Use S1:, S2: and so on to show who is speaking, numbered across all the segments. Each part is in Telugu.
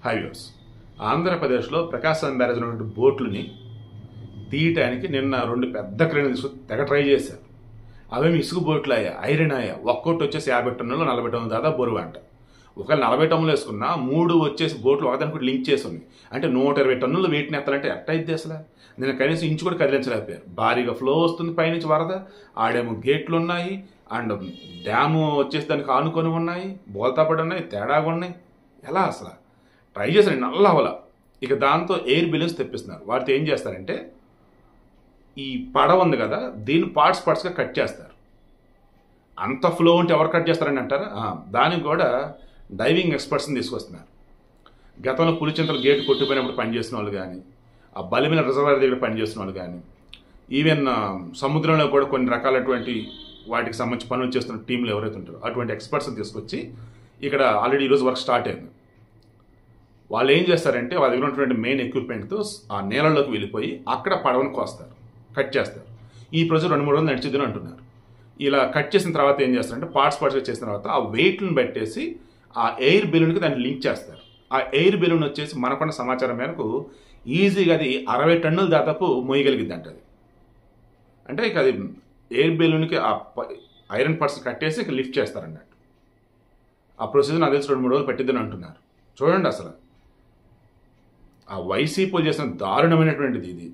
S1: హైవేస్ ఆంధ్రప్రదేశ్లో ప్రకాశం బ్యారేజ్ ఉన్నటువంటి బోట్లని తీయటానికి నిన్న 2 పెద్ద క్రేన్లు తీసుకుని తెగ ట్రై చేశారు. అవేమి ఇసుక బోట్లు అయ్యా, ఐరన్ అయ్యా. ఒక్కోటి వచ్చేసి 50 టన్నులు 40 టన్నులు దాదాపు బరువు అంట. ఒకవేళ 40 టన్నులు వేసుకున్నా 3 వచ్చేసి బోట్లు ఒకదానికి లింక్ చేసి ఉన్నాయి. అంటే 120 టన్నులు వెయిట్ని ఎత్తాలంటే ఎట్ట అయితే అసలు నేను కనీసం ఇంచు కూడా కదిలించలేకపోయారు. భారీగా ఫ్లో వస్తుంది పైనుంచి వరద, ఆడేమో గేట్లు ఉన్నాయి, అండ్ డ్యాము వచ్చేసి దానికి ఆనుకొని ఉన్నాయి, బోల్తాపడి ఉన్నాయి, తేడాగా ఉన్నాయి. ఎలా అసలు ట్రై చేశారు నల్ల అవల. ఇక దాంతో ఎయిర్ బెలూన్స్ తెప్పిస్తున్నారు. వాటితో ఏం చేస్తారంటే ఈ పడవ ఉంది కదా, దీన్ని పార్ట్స్గా కట్ చేస్తారు. అంత ఫ్లో ఉంటే ఎవరు కట్ చేస్తారని అంటారా? దానికి కూడా డైవింగ్ ఎక్స్పర్ట్స్ని తీసుకొస్తున్నారు. గతంలో పులిచింతలు గేట్ కొట్టిపోయినప్పుడు పనిచేసిన వాళ్ళు కానీ, ఆ బలిమిన రిజర్వాయర్ దగ్గర పనిచేసిన వాళ్ళు కానీ, ఈవెన్ సముద్రంలో కూడా కొన్ని రకాలటువంటి వాటికి సంబంధించి పనులు చేస్తున్న టీంలు ఎవరైతే ఉంటారో అటువంటి ఎక్స్పర్ట్స్ని తీసుకొచ్చి ఇక్కడ ఆల్రెడీ ఈరోజు వర్క్ స్టార్ట్ అయింది. వాళ్ళు ఏం చేస్తారంటే వాళ్ళ దగ్గర ఉన్నటువంటి మెయిన్ ఎక్విప్మెంట్తో ఆ నేలల్లోకి వెళ్ళిపోయి అక్కడ పడవను కోస్తారు, కట్ చేస్తారు. ఈ ప్రాజెక్ట్ 2-3 రోజులు నడిచిద్దని అంటున్నారు. ఇలా కట్ చేసిన తర్వాత ఏం చేస్తారంటే పార్ట్స్గా చేసిన తర్వాత ఆ వెయిట్లను పెట్టేసి ఆ ఎయిర్ బెలూన్కి దాన్ని లింక్ చేస్తారు. ఆ ఎయిర్ బెలూన్ వచ్చేసి మనకున్న సమాచారం మేరకు ఈజీగా అది 60 టన్నులు దాదాపు మోయగలిగిద్ది అంట. అది అంటే ఇక అది ఎయిర్ బెలూన్కి ఆ ఐరన్ పార్ట్స్ కట్టేసి ఇక లిఫ్ట్ చేస్తారన్నట్టు. ఆ ప్రొసీజర్ నాకు తెలిసి 2-3 రోజులు పట్టిద్దని అంటున్నారు. చూడండి అసలు ఆ వైసీపీ చేసిన దారుణమైనటువంటిది ఇది.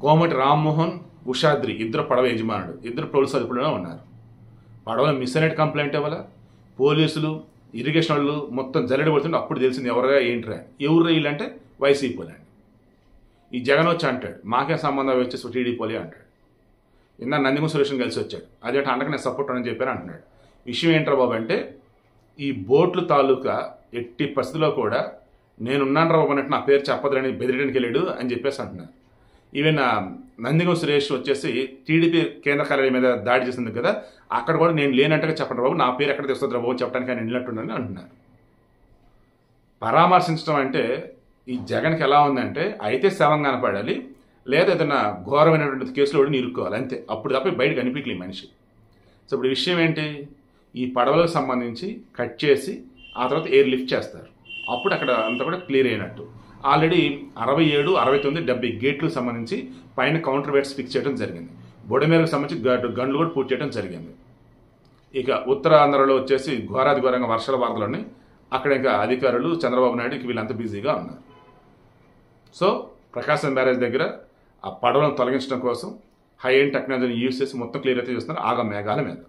S1: కోమటి రామ్మోహన్, ఉషాద్రి ఇద్దరు పడవ యజమానుడు, ఇద్దరు పోలీసు అదుపులోనే ఉన్నారు. పడవలో మిస్ అయినట్టు కంప్లైంట్ ఇవ్వాల, పోలీసులు ఇరిగేషన్ వాళ్ళు మొత్తం జల్లెడ పడుతుంటే అప్పుడు తెలిసింది ఎవరుగా ఏంట్రా, ఎవరు వీళ్ళంటే వైసీపీ అండి. ఈ జగన్ వచ్చి అంటాడు మాకే సంబంధం వచ్చేసి టీడీపీ అంటాడు. ఇందా నందిగం సురేషన్ కలిసి వచ్చాడు, అదేంటే అండగా నేను సపోర్ట్ అని చెప్పాను అంటున్నాడు. విషయం ఏంట్రా బాబు అంటే ఈ బోట్లు తాలూకా ఎట్టి పరిస్థితిలో కూడా నేనున్నాను రా బాబు అన్నట్టు నా పేరు చెప్పదని బెదిరియడానికి వెళ్ళాడు అని చెప్పేసి అంటున్నారు. ఈవెన్ నందిగం సురేష్ వచ్చేసి టీడీపీ కేంద్ర కార్యాలయం మీద దాడి చేసింది కదా, అక్కడ కూడా నేను లేనట్టుగా చెప్పండి బాబు, నా పేరు ఎక్కడ తెస్తుంది బాబు చెప్పడానికి ఆయన వెళ్ళినట్టున్నాను అంటున్నారు. పరామర్శించడం అంటే ఈ జగన్కి ఎలా ఉందంటే అయితే శవం కనపడాలి, లేదా ఏదైనా ఘోరమైనటువంటి కేసులో కూడా ఇరుక్కోవాలి అంతే. అప్పుడు తప్ప బయట కనిపించలే మనిషి. సో ఇప్పుడు విషయం ఏంటి, ఈ పడవలకు సంబంధించి కట్ చేసి ఆ తర్వాత ఎయిర్ లిఫ్ట్ చేస్తారు. అప్పుడు అక్కడ అంతా కూడా క్లియర్ అయినట్టు. ఆల్రెడీ 67, 69, 70 గేట్లకు సంబంధించి పైన కౌంటర్ వెయిట్స్ ఫిక్స్ చేయడం జరిగింది. బొడమేరకు సంబంధించి గండ్లు కూడా పూర్తి చేయడం జరిగింది. ఇక ఉత్తరాంధ్రలో వచ్చేసి ఘోరాది ఘోరంగా వర్షాల వార్తలు ఉన్నాయి. అక్కడ ఇంకా అధికారులు చంద్రబాబు నాయుడుకి వీళ్ళంతా బిజీగా ఉన్నారు. సో ప్రకాశం బ్యారేజ్ దగ్గర ఆ పడవలను తొలగించడం కోసం హై ఎండ్ టెక్నాలజీని యూజ్ చేసి మొత్తం క్లియర్ అయితే చేస్తున్నారు ఆగ మేఘాల మీద.